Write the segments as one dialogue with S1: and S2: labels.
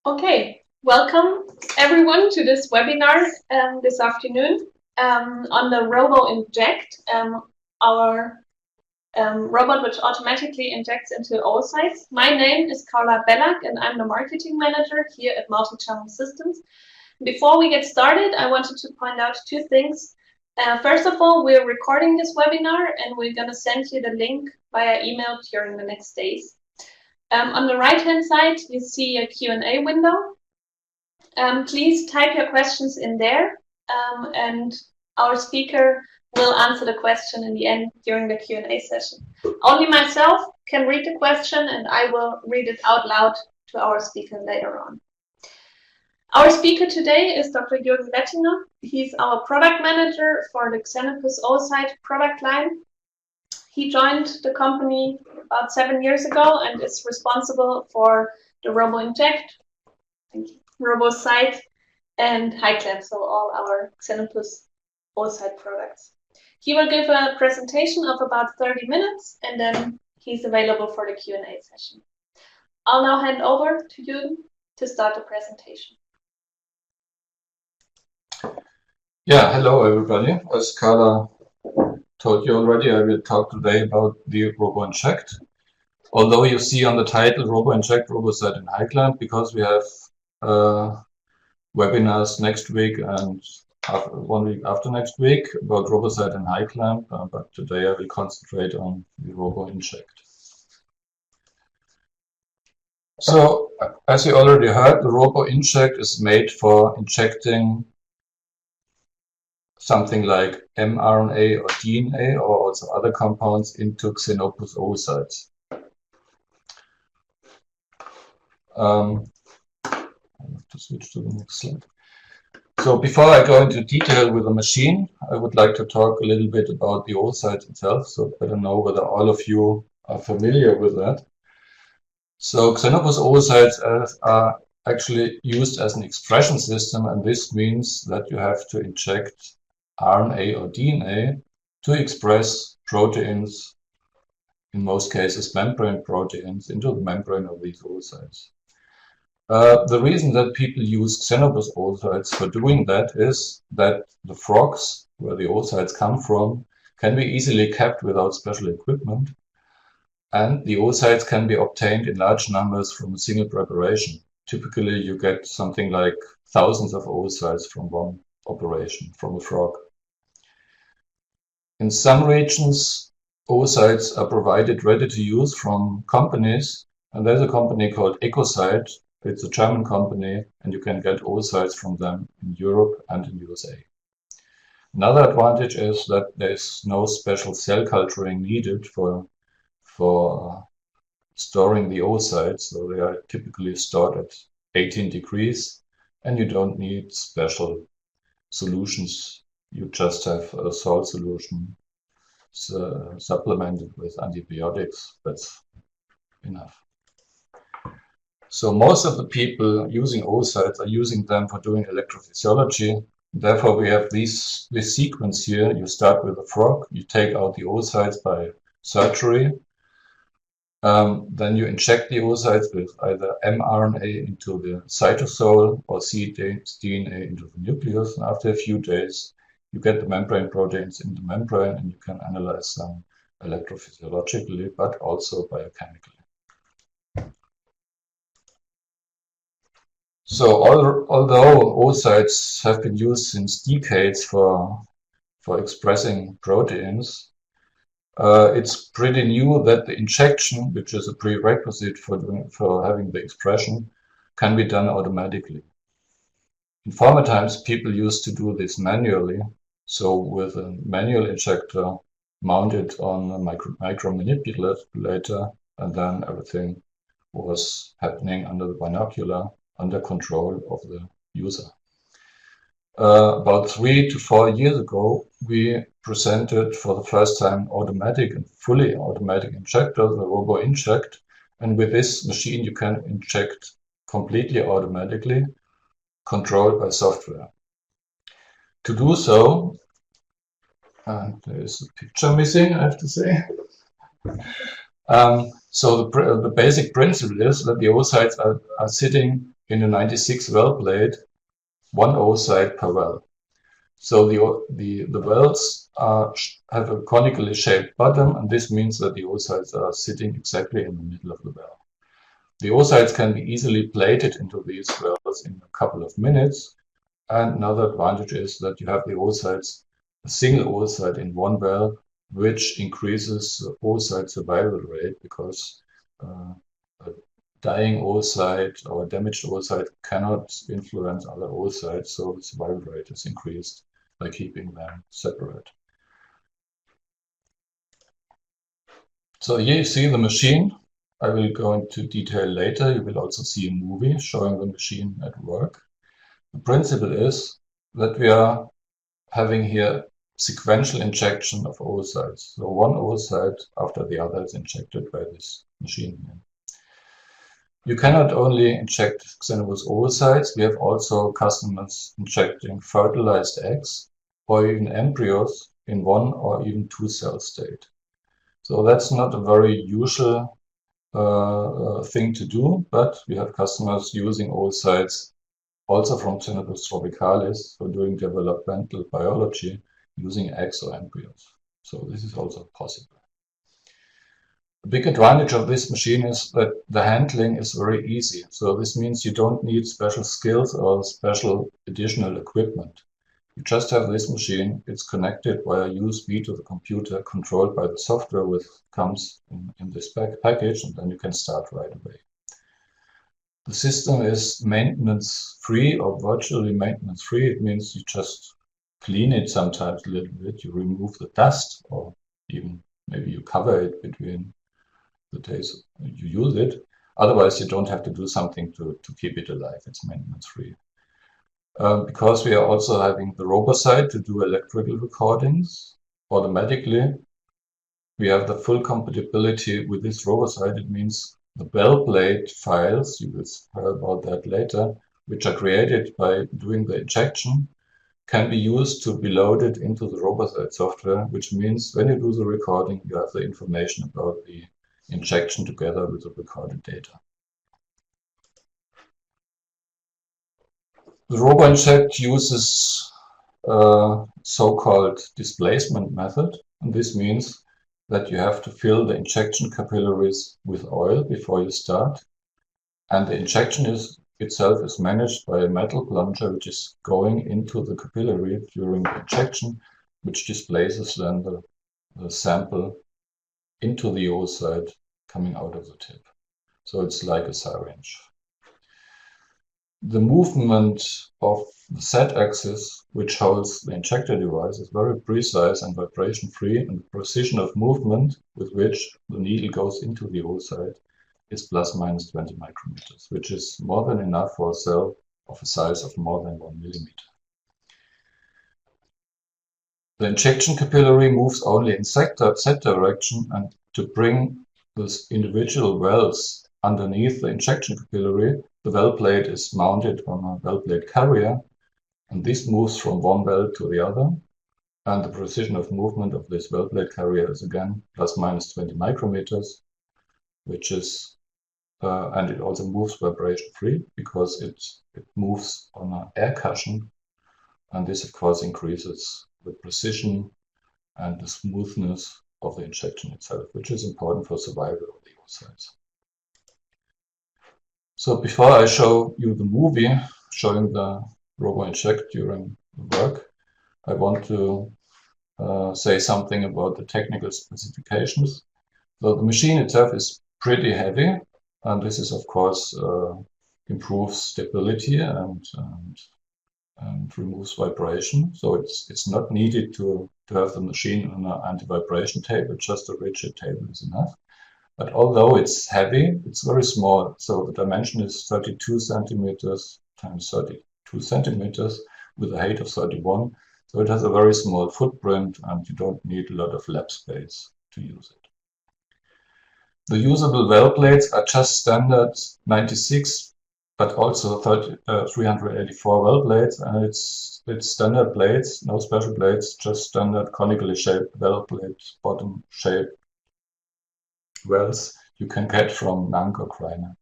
S1: Okay, welcome everyone to this webinar this afternoon on the Roboinject, our robot which automatically injects into oocytes. My name is Carla Bellack and I'm the marketing manager here at Multi-Channel Systems. Before we get started, I wanted to point out two things. First of all, we're recording this webinar and we're going to send you the link via email during the next days. On the right-hand side, you see a Q&A window. Please type your questions in there, and our speaker will answer the question in the end during the Q&A session. Only myself can read the question, and I will read it out loud to our speaker later on. Our speaker today is Dr. Jürgen Bettinger. He's our product manager for the Xenopus oocyte product line. He joined the company about 7 years ago and is responsible for the Roboinject, Robocyte, and HiClamp, so all our Xenopus oocyte products. He will give a presentation of about 30 minutes, and then he's available for the Q&A session. I'll now hand over to Jürgen to start the presentation.
S2: Yeah, hello everybody. As Carla told you already, I will talk today about the Roboinject. Although you see on the title Roboinject, Robocyte and HiClamp, because we have webinars next week and 1 week after next week about Robocyte and HiClamp, but today I will concentrate on the Roboinject. So, as you already heard, the Roboinject is made for injecting something like mRNA or DNA or also other compounds into Xenopus oocytes. I have to switch to the next slide. So before I go into detail with the machine, I would like to talk a little bit about the oocyte itself. So I don't know whether all of you are familiar with that. So Xenopus oocytes are actually used as an expression system, and this means that you have to inject RNA or DNA to express proteins, in most cases membrane proteins, into the membrane of these oocytes. The reason that people use Xenopus oocytes for doing that is that the frogs, where the oocytes come from, can be easily kept without special equipment, and the oocytes can be obtained in large numbers from a single preparation. Typically, you get something like thousands of oocytes from one operation, from a frog. In some regions, oocytes are provided ready to use from companies, and there's a company called Oocyte. It's a German company, and you can get oocytes from them in Europe and in USA. Another advantage is that there's no special cell culturing needed for storing the oocytes, so they are typically stored at 18 degrees, and you don't need special solutions. You just have a salt solution supplemented with antibiotics. That's enough. So most of the people using oocytes are using them for doing electrophysiology. Therefore, we have this sequence here. You start with a frog, you take out the oocytes by surgery. Then you inject the oocytes with either mRNA into the cytosol or cDNA into the nucleus. And after a few days, you get the membrane proteins in the membrane, and you can analyze them electrophysiologically, but also biochemically. So although oocytes have been used since decades for expressing proteins, it's pretty new that the injection, which is a prerequisite for having the expression, can be done automatically. In former times, people used to do this manually, so with a manual injector mounted on a micro manipulator, and then everything was happening under the binocular, under control of the user. About 3 to 4 years ago, we presented for the first time automatic and fully automatic injector, the Roboinject, and with this machine you can inject completely automatically, controlled by software. To do so, and there is a picture missing, I have to say. So the basic principle is that the oocytes are sitting in a 96 well plate, 1 oocyte per well. So the wells have a conically shaped bottom, and this means that the oocytes are sitting exactly in the middle of the well. The oocytes can be easily plated into these wells in a couple of minutes. And another advantage is that you have the oocytes, a single oocyte in one well, which increases the oocyte survival rate because a dying oocyte or damaged oocyte cannot influence other oocytes, so the survival rate is increased by keeping them separate. So here you see the machine. I will go into detail later. You will also see a movie showing the machine at work. The principle is that we are having here sequential injection of oocytes. So one oocyte after the other is injected by this machine here. You cannot only inject xenobus oocytes, we have also customers injecting fertilized eggs or even embryos in 1 or even 2 cell state. So that's not a very usual thing to do, but we have customers using oocytes also from Xenobus tropicalis for doing developmental biology using eggs or embryos. So this is also possible. The big advantage of this machine is that the handling is very easy. So this means you don't need special skills or special additional equipment. You just have this machine, it's connected via USB to the computer, controlled by the software which comes in this package, and then you can start right away. The system is maintenance-free or virtually maintenance-free. It means you just clean it sometimes a little bit, you remove the dust, or even maybe you cover it between the days you use it. Otherwise, you don't have to do something to keep it alive. It's maintenance-free. Because we are also having the Robocyte to do electrical recordings automatically, we have the full compatibility with this Robocyte. It means the bell plate files, you will hear about that later, which are created by doing the injection, can be used to be loaded into the Robocyte software, which means when you do the recording, you have the information about the injection together with the recorded data. The Roboinject uses a so-called displacement method, and this means that you have to fill the injection capillaries with oil before you start, and the injection itself is managed by a metal plunger which is going into the capillary during the injection, which displaces then the sample into the oocyte coming out of the tip. So it's like a syringe. The movement of the Z-axis, which holds the injector device, is very precise and vibration-free, and the precision of movement with which the needle goes into the oocyte is plus minus 20 micrometers, which is more than enough for a cell of a size of more than 1 millimeter. The injection capillary moves only in Z direction, and to bring these individual wells underneath the injection capillary, the well plate is mounted on a well plate carrier, and this moves from one well to the other, and the precision of movement of this well plate carrier is again plus minus 20 micrometers, which is and it also moves vibration free because it moves on an air cushion, and this of course increases the precision and the smoothness of the injection itself, which is important for survival of the oocytes. So before I show you the movie showing the Roboinject during the work, I want to say something about the technical specifications. So the machine itself is pretty heavy, and this is of course improves stability and removes vibration. So it's not needed to have the machine on an anti-vibration table, just a rigid table is enough. But although it's heavy, it's very small. So the dimension is 32 centimeters times 32 centimeters with a height of 31. So it has a very small footprint, and you don't need a lot of lab space to use it. The usable well plates are just standard 96, but also 384 well plates, and it's standard plates, no special plates, just standard conically shaped well plate, bottom shaped wells you can get from Nank or Kreiner.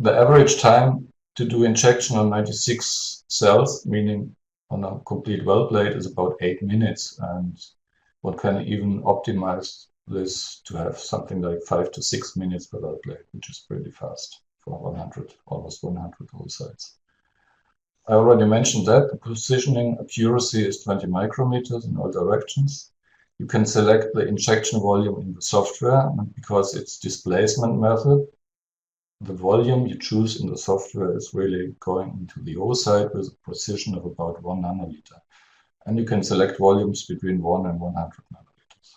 S2: The average time to do injection on 96 cells, meaning on a complete well plate, is about 8 minutes, and one can even optimize this to have something like 5 to 6 minutes per well plate, which is pretty fast for 100, almost 100 oocytes. I already mentioned that the positioning accuracy is 20 micrometers in all directions. You can select the injection volume in the software, and because it's displacement method, the volume you choose in the software is really going into the oocyte with a precision of about 1 nanoliter. And you can select volumes between 1 and 100 nanoliters.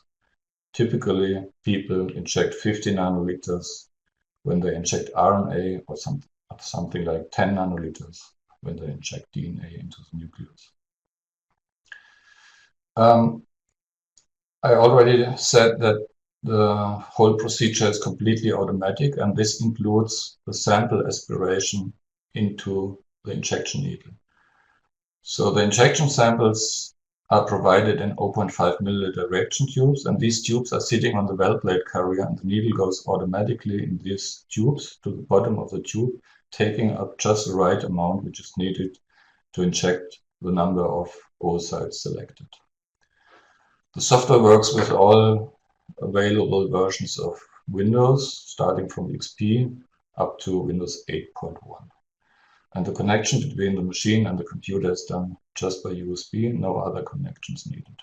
S2: Typically, people inject 50 nanoliters when they inject RNA, or something like 10 nanoliters when they inject DNA into the nucleus. I already said that the whole procedure is completely automatic, and this includes the sample aspiration into the injection needle. So the injection samples are provided in 0.5 milliliter reaction tubes, and these tubes are sitting on the well plate carrier, and the needle goes automatically in these tubes to the bottom of the tube, taking up just the right amount which is needed to inject the number of oocytes selected. The software works with all available versions of Windows, starting from XP up to Windows 8.1. And the connection between the machine and the computer is done just by USB, no other connections needed.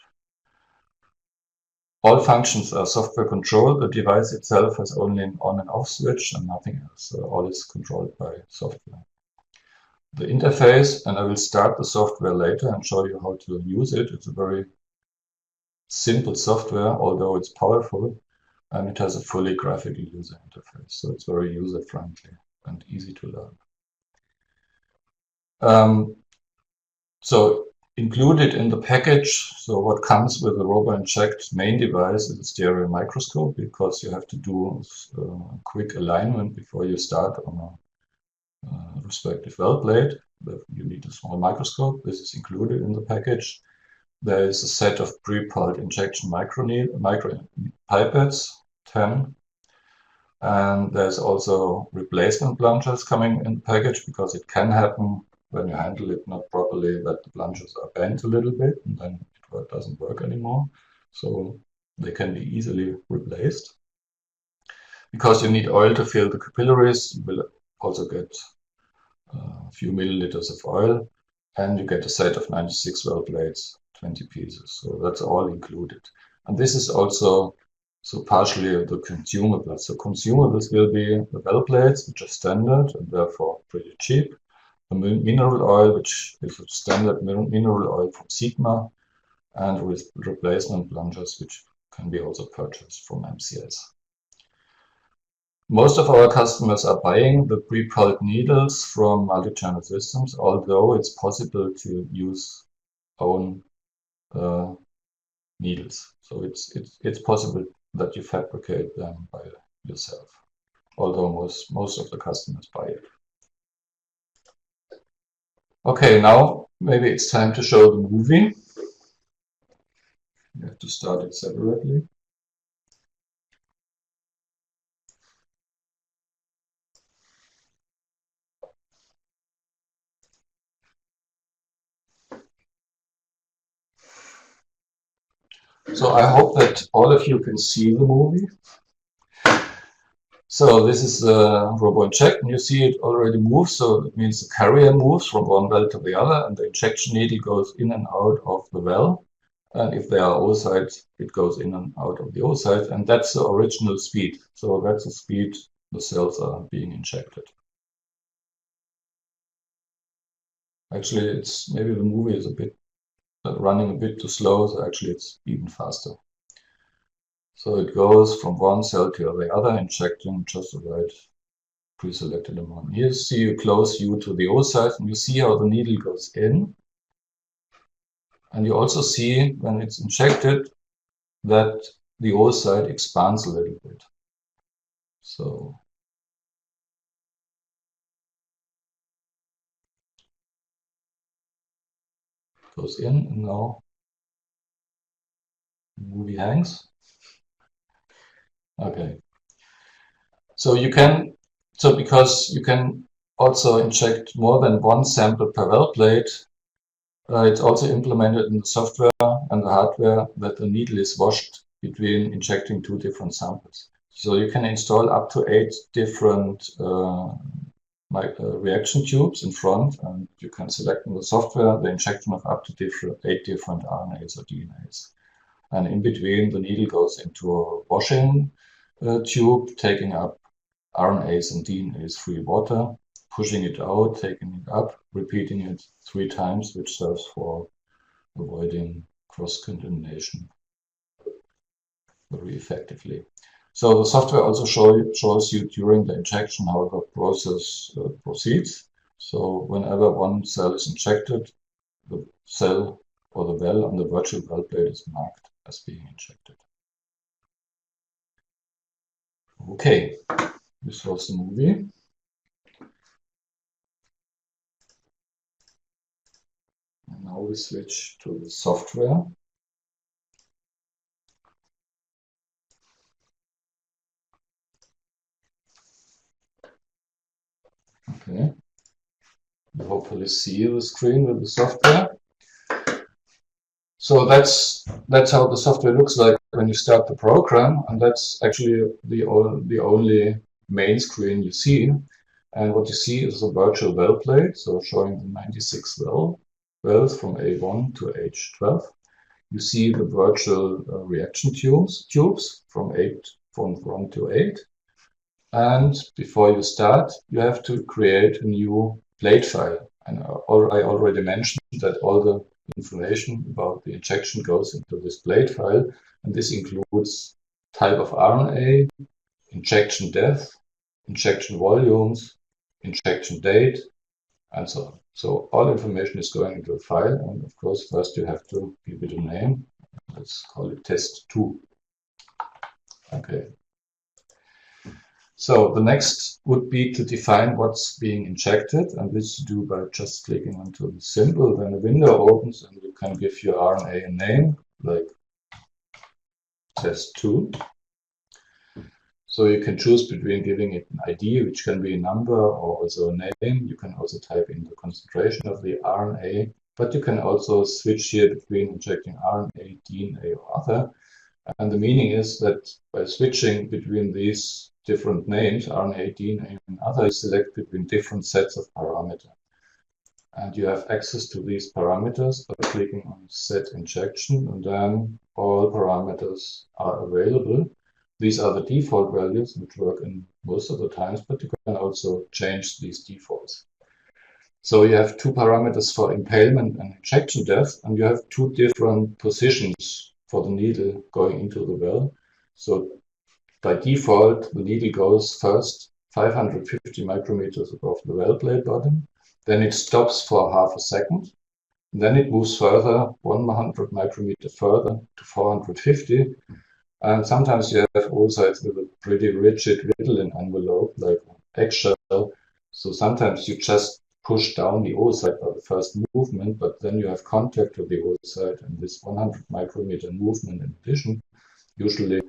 S2: All functions are software controlled. The device itself has only an on and off switch and nothing else. So all is controlled by software. The interface, and I will start the software later and show you how to use it. It's a very simple software, although it's powerful, and it has a fully graphical user interface. So it's very user-friendly and easy to learn. So included in the package, so what comes with the Roboinject main device is a stereo microscope, because you have to do a quick alignment before you start on a respective well plate. You need a small microscope. This is included in the package. There is a set of pre-pulled injection micro pipettes, 10. And there's also replacement plungers coming in the package, because it can happen when you handle it not properly that the plungers are bent a little bit and then it doesn't work anymore. So they can be easily replaced. Because you need oil to fill the capillaries, you will also get a few milliliters of oil, and you get a set of 96 well plates, 20 pieces. So that's all included. And this is also partially the consumables. So consumables will be the well plates, which are standard and therefore pretty cheap. The mineral oil, which is a standard mineral oil from Sigma, and replacement plungers, which can be also purchased from MCS. Most of our customers are buying the pre-pulled needles from multi-channel systems, although it's possible to use own needles. So it's possible that you fabricate them by yourself, although most of the customers buy it. Okay, now maybe it's time to show the movie. You have to start it separately. So I hope that all of you can see the movie. So this is the Roboinject, and you see it already moves. So it means the carrier moves from one well to the other, and the injection needle goes in and out of the well. And if there are oocytes, it goes in and out of the oocyte, and that's the original speed. So that's the speed the cells are being injected. Actually, it's maybe the movie is a bit running a bit too slow, so actually it's even faster. So it goes from one cell to the other, injecting just the right pre-selected amount. Here you see a close view to the oocyte, and you see how the needle goes in. And you also see when it's injected that the oocyte expands a little bit. So it goes in, and now the movie hangs. Okay. So you can So because you can also inject more than one sample per well plate, it's also implemented in the software and the hardware that the needle is washed between injecting two different samples. So you can install up to 8 different reaction tubes in front, and you can select in the software the injection of up to 8 different RNAs or DNAs. And in between, the needle goes into a washing tube, taking up RNAs and DNAs free water, pushing it out, taking it up, repeating it 3 times, which serves for avoiding cross-contamination very effectively. So the software also shows you during the injection how the process proceeds. So whenever one cell is injected, the cell or the well on the virtual well plate is marked as being injected. Okay, this was the movie. And now we switch to the software. Okay. You hopefully see the screen with the software. So that's how the software looks like when you start the program, and that's actually the only main screen you see. And what you see is a virtual well plate, so showing the 96 wells from A1 to H12. You see the virtual reaction tubes from 1 to 8. And before you start, you have to create a new plate file. And I already mentioned that all the information about the injection goes into this plate file, and this includes type of RNA, injection depth, injection volumes, injection date, and so on. So all information is going into a file, and of course, first you have to give it a name. Let's call it test 2. Okay. So the next would be to define what's being injected, and this you do by just clicking onto the symbol. Then a window opens and you can give your RNA a name, like test 2. So you can choose between giving it an ID, which can be a number or also a name. You can also type in the concentration of the RNA, but you can also switch here between injecting RNA, DNA, or other. And the meaning is that by switching between these different names, RNA, DNA, and other, you select between different sets of parameters. And you have access to these parameters by clicking on Set Injection, and then all parameters are available. These are the default values, which work in most of the times, but you can also change these defaults. So you have 2 parameters for impalement and injection depth, and you have 2 different positions for the needle going into the well. So by default, the needle goes first 550 micrometers above the well plate bottom, then it stops for half a second, then it moves further 100 micrometers further to 450, and sometimes you have oocytes with a pretty rigid Ritalin envelope, like eggshell. So sometimes you just push down the oocyte by the first movement, but then you have contact with the oocyte, and this 100 micrometer movement in addition usually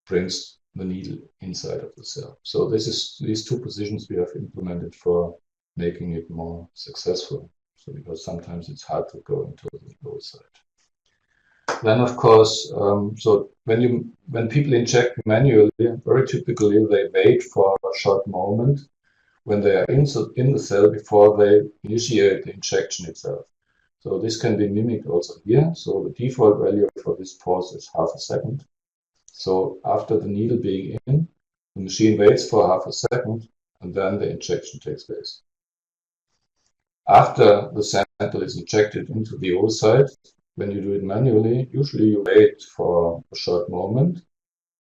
S2: brings the needle inside of the cell. So these 2 positions we have implemented for making it more successful. So because sometimes it's hard to go into the oocyte. Then of course, so when people inject manually, very typically they wait for a short moment when they are in the cell before they initiate the injection itself. So this can be mimicked also here. So the default value for this pause is half a second. So after the needle being in, the machine waits for half a second, and then the injection takes place. After the sample is injected into the oocyte, when you do it manually, usually you wait for a short moment,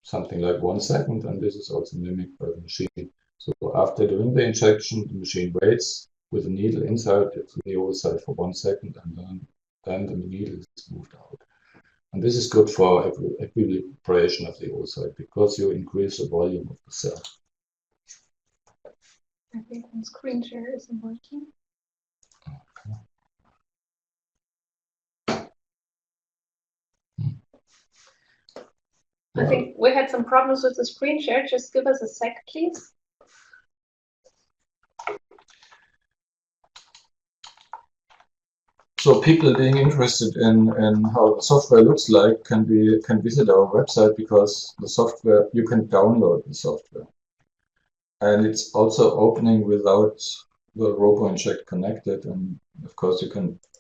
S2: something like 1 second, and this is also mimicked by the machine. So after doing the injection, the machine waits with the needle inside the oocyte for 1 second, and then the needle is moved out. And this is good for equilibration of the oocyte because you increase the volume of the cell.
S1: I think my screen share isn't working. I think we had some problems with the screen share. Just give us a sec, please.
S2: So people being interested in how the software looks like can visit our website, because the software, you can download the software. And it's also opening without the Roboinject connected, and of course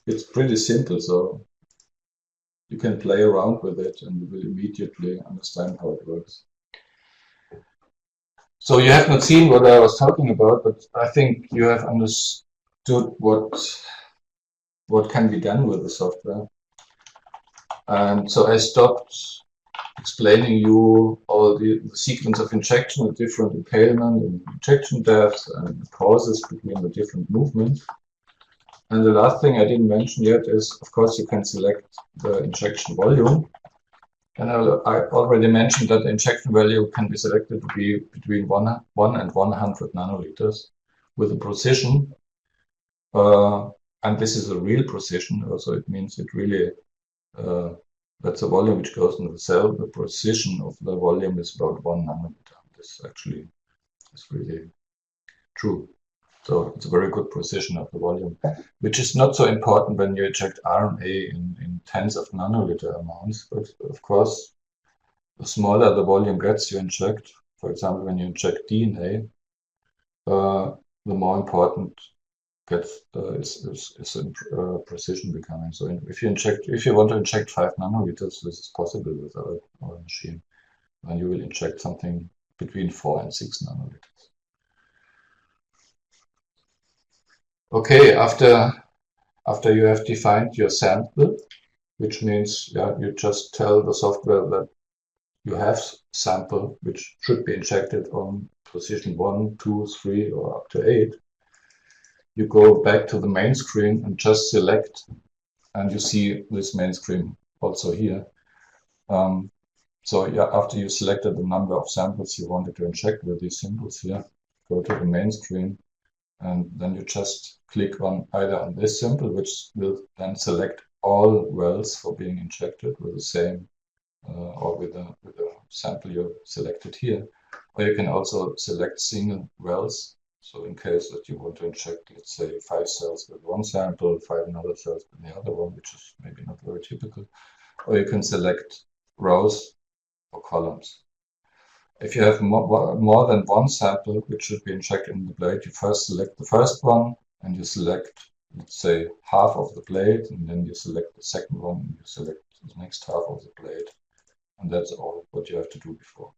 S2: it's pretty simple, so you can play around with it and you will immediately understand how it works. So you have not seen what I was talking about, but I think you have understood what can be done with the software. And so I stopped explaining you all the sequence of injection with different impalement and injection depths and pauses between the different movements. And the last thing I didn't mention yet is, of course, you can select the injection volume. And I already mentioned that the injection value can be selected to be between 1 and 100 nanoliters with a precision. And this is a real precision, also it means it really, that's the volume which goes into the cell. The precision of the volume is about 1 nanometer. This actually is really true. So it's a very good precision of the volume, which is not so important when you inject RNA in tens of nanoliter amounts. But of course, the smaller the volume gets you inject, for example, when you inject DNA, the more important gets precision becoming. So if you want to inject 5 nanoliters, this is possible with our machine. And you will inject something between 4 and 6 nanoliters. Okay, after you have defined your sample, which means you just tell the software that you have sample which should be injected on position 1, 2, 3, or up to 8. You go back to the main screen and just select, and you see this main screen also here. So after you selected the number of samples you wanted to inject with these symbols here, go to the main screen, and then you just click on either on this symbol, which will then select all wells for being injected with the same or with the sample you selected here. Or you can also select single wells. So in case that you want to inject, let's say, 5 cells with one sample, 5 another cells with the other one, which is maybe not very typical. Or you can select rows or columns. If you have more than one sample which should be injected in the blade, you first select the first one, and you select, let's say, half of the blade, and then you select the second one, and you select the next half of the blade. And that's all what you have to do before.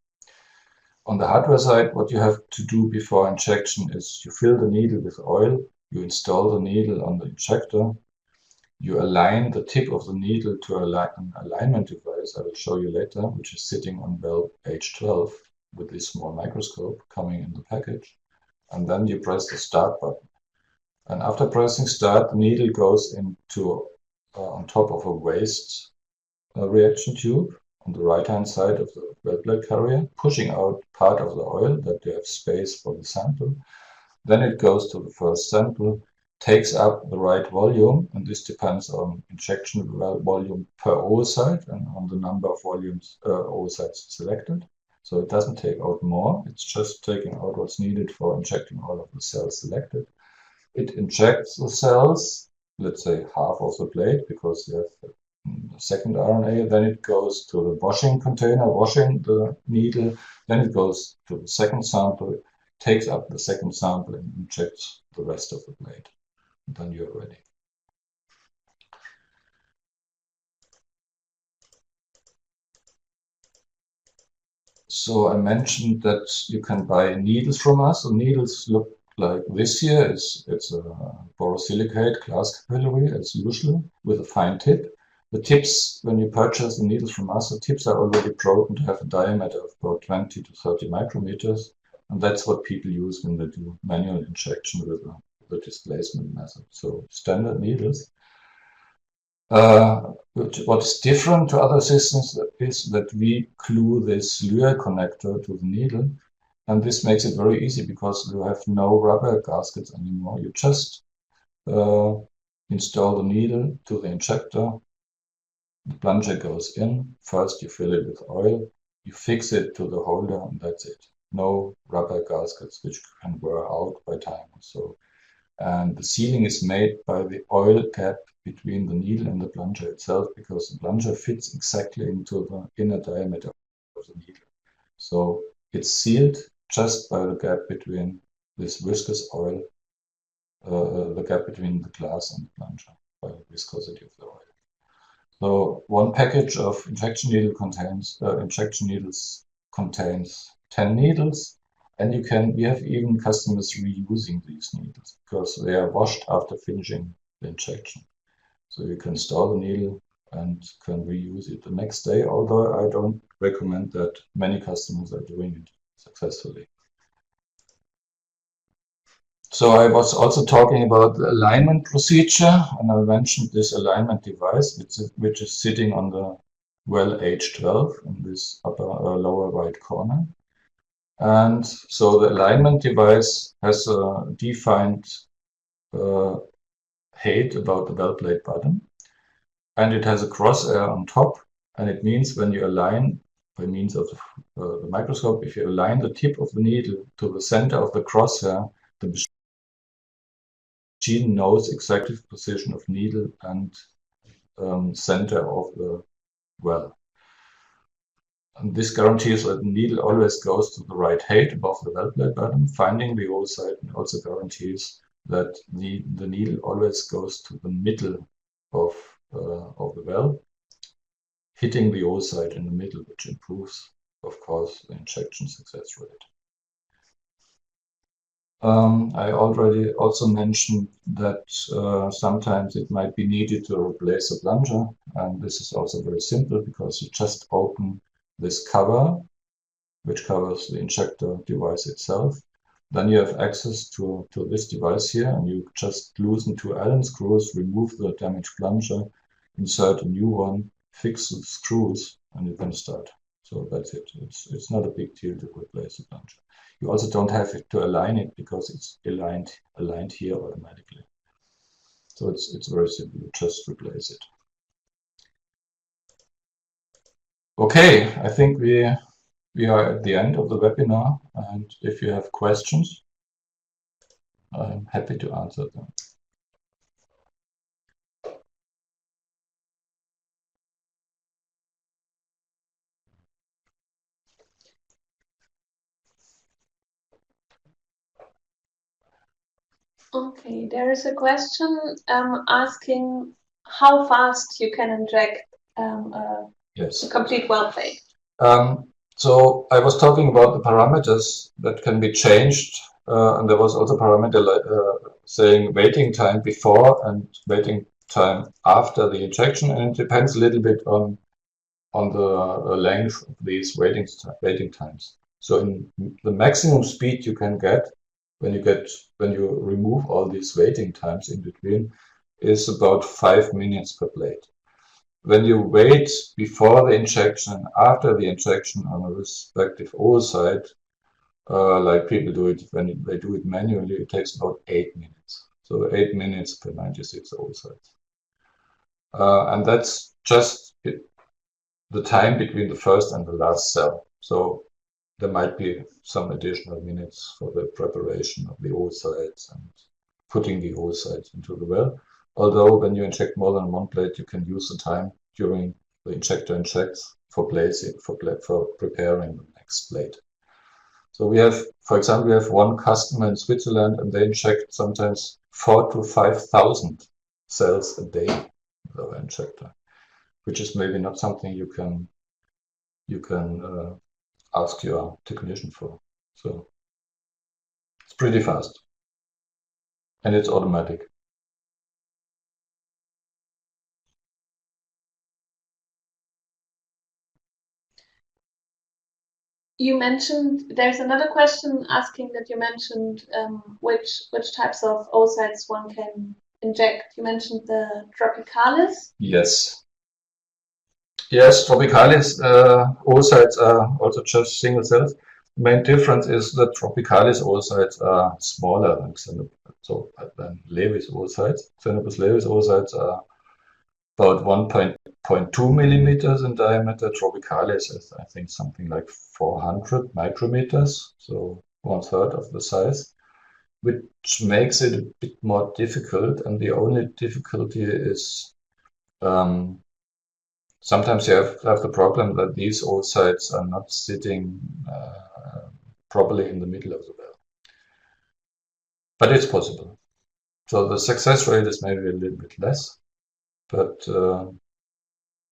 S2: On the hardware side, what you have to do before injection is you fill the needle with oil, you install the needle on the injector, you align the tip of the needle to an alignment device I will show you later, which is sitting on valve H12 with this small microscope coming in the package. And then you press the start button. And after pressing start, the needle goes into on top of a waste reaction tube on the right-hand side of the well blade carrier, pushing out part of the oil that you have space for the sample. Then it goes to the first sample, takes up the right volume, and this depends on injection volume per oocyte and on the number of volumes oocytes selected. So it doesn't take out more, it's just taking out what's needed for injecting all of the cells selected. It injects the cells, let's say half of the blade, because you have the second RNA. Then it goes to the washing container, washing the needle. Then it goes to the second sample, takes up the second sample, and injects the rest of the blade. And then you're ready. So I mentioned that you can buy needles from us. The needles look like this here. It's a borosilicate glass capillary as usual with a fine tip. The tips, when you purchase the needles from us, the tips are already broken to have a diameter of about 20 to 30 micrometers. And that's what people use when they do manual injection with the displacement method. So standard needles. What is different to other systems is that we glue this lure connector to the needle, and this makes it very easy because you have no rubber gaskets anymore. You just install the needle to the injector, the plunger goes in, first you fill it with oil, you fix it to the holder, and that's it. No rubber gaskets which can wear out by time. So And the sealing is made by the oil gap between the needle and the plunger itself, because the plunger fits exactly into the inner diameter of the needle. So it's sealed just by the gap between this viscous oil, the gap between the glass and the plunger, by the viscosity of the oil. So one package of injection needles contains 10 needles, and we have even customers reusing these needles because they are washed after finishing the injection. So you can store the needle and can reuse it the next day, although I don't recommend that. Many customers are doing it successfully. So I was also talking about the alignment procedure, and I mentioned this alignment device, which is sitting on the well H12 in this lower right corner. And so the alignment device has a defined height about the well plate bottom, and it has a crosshair on top, and it means when you align by means of the microscope, if you align the tip of the needle to the center of the crosshair, the machine knows exactly the position of needle and center of the well. And this guarantees that the needle always goes to the right height above the well plate bottom, finding the oocyte, and also guarantees that the needle always goes to the middle of the well, hitting the oocyte in the middle, which improves, of course, the injection success rate. I already also mentioned that sometimes it might be needed to replace a plunger, and this is also very simple because you just open this cover, which covers the injector device itself. Then you have access to this device here, and you just loosen 2 Allen screws, remove the damaged plunger, insert a new one, fix the screws, and you can start. So that's it. It's not a big deal to replace the plunger. You also don't have to align it because it's aligned here automatically. So it's very simple. You just replace it. Okay, I think we are at the end of the webinar, and if you have questions, I'm happy to answer them.
S1: Okay, there is a question asking how fast you can inject
S2: Yes.
S1: a complete well plate.
S2: So I was talking about the parameters that can be changed, and there was also a parameter saying waiting time before and waiting time after the injection, and it depends a little bit on the length of these waiting times. So in the maximum speed you can get when you remove all these waiting times in between is about 5 minutes per plate. When you wait before the injection and after the injection on a respective oocyte, like people do it when they do it manually, it takes about 8 minutes. So 8 minutes per 96 oocytes. And that's just the time between the first and the last cell. So there might be some additional minutes for the preparation of the oocytes and putting the oocytes into the well. Although when you inject more than one plate, you can use the time during the injector injects for preparing the next plate. So we have, for example, we have one customer in Switzerland, and they inject sometimes 4,000 to 5,000 cells a day with our injector, which is maybe not something you can ask your technician for. So it's pretty fast, and it's automatic.
S1: You mentioned there's another question asking that you mentioned which types of oocytes one can inject. You mentioned the tropicalis.
S2: Yes. Yes, tropicalis oocytes are also just single cells. The main difference is that tropicalis oocytes are smaller than Lewis oocytes. Xenopus Lewis oocytes are about 1.2 millimeters in diameter. Tropicalis is, I think, something like 400 micrometers, so 1/3 of the size. which makes it a bit more difficult. And the only difficulty is sometimes you have the problem that these oocytes are not sitting properly in the middle of the well. But it's possible. So the success rate is maybe a little bit less, but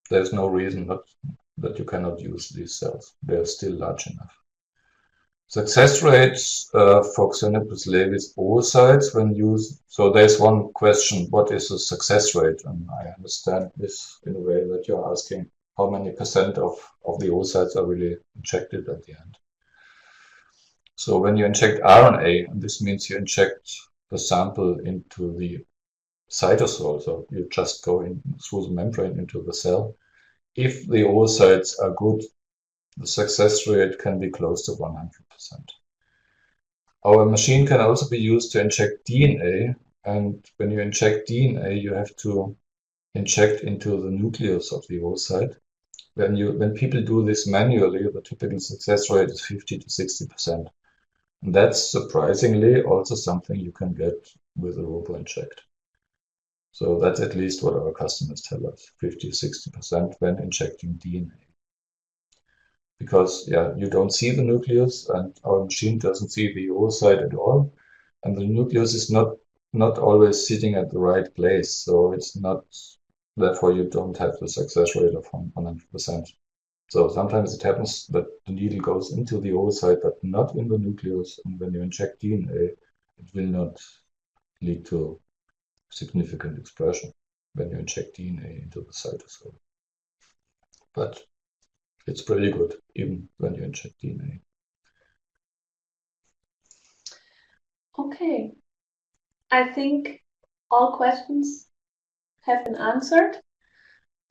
S2: there's no reason that you cannot use these cells. They're still large enough. Success rates for Xenopus laevis oocytes when used. So there's one question: what is the success rate? And I understand this in a way that you're asking how many percent of the oocytes are really injected at the end. So when you inject RNA, and this means you inject the sample into the cytosol, so you just go in through the membrane into the cell. If the oocytes are good, the success rate can be close to 100%. Our machine can also be used to inject DNA, and when you inject DNA, you have to inject into the nucleus of the oocyte. When people do this manually, the typical success rate is 50 to 60%. And that's surprisingly also something you can get with a Roboinject. So that's at least what our customers tell us, 50 to 60% when injecting DNA. Because you don't see the nucleus, and our machine doesn't see the oocyte at all. And the nucleus is not always sitting at the right place. So it's not, therefore you don't have the success rate of 100%. So sometimes it happens that the needle goes into the oocyte, but not in the nucleus. And when you inject DNA, it will not lead to significant expression when you inject DNA into the cytosol. But it's pretty good, even when you inject DNA.
S1: Okay. I think all questions have been answered.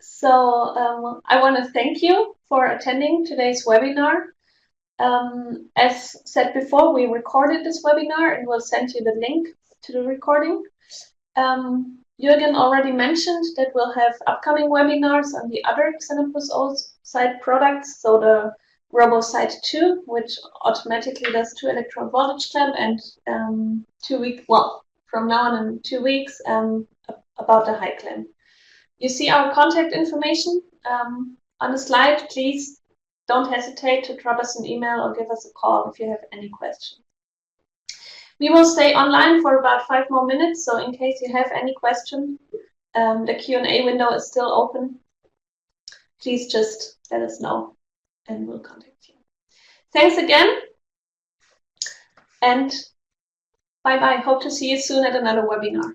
S1: So I want to thank you for attending today's webinar. As said before, we recorded this webinar and we'll send you the link to the recording. Jürgen already mentioned that we'll have upcoming webinars on the other Xenopus oocyte products, so the Robocyte 2, which automatically does 2 electrode voltage clamp, and 2 weeks, well, from now on in 2 weeks, about the high clamp. You see our contact information on the slide. Please don't hesitate to drop us an email or give us a call if you have any questions. We will stay online for about 5 more minutes, so in case you have any question, the Q&A window is still open. Please just let us know and we'll contact you. Thanks again, and bye-bye. Hope to see you soon at another webinar.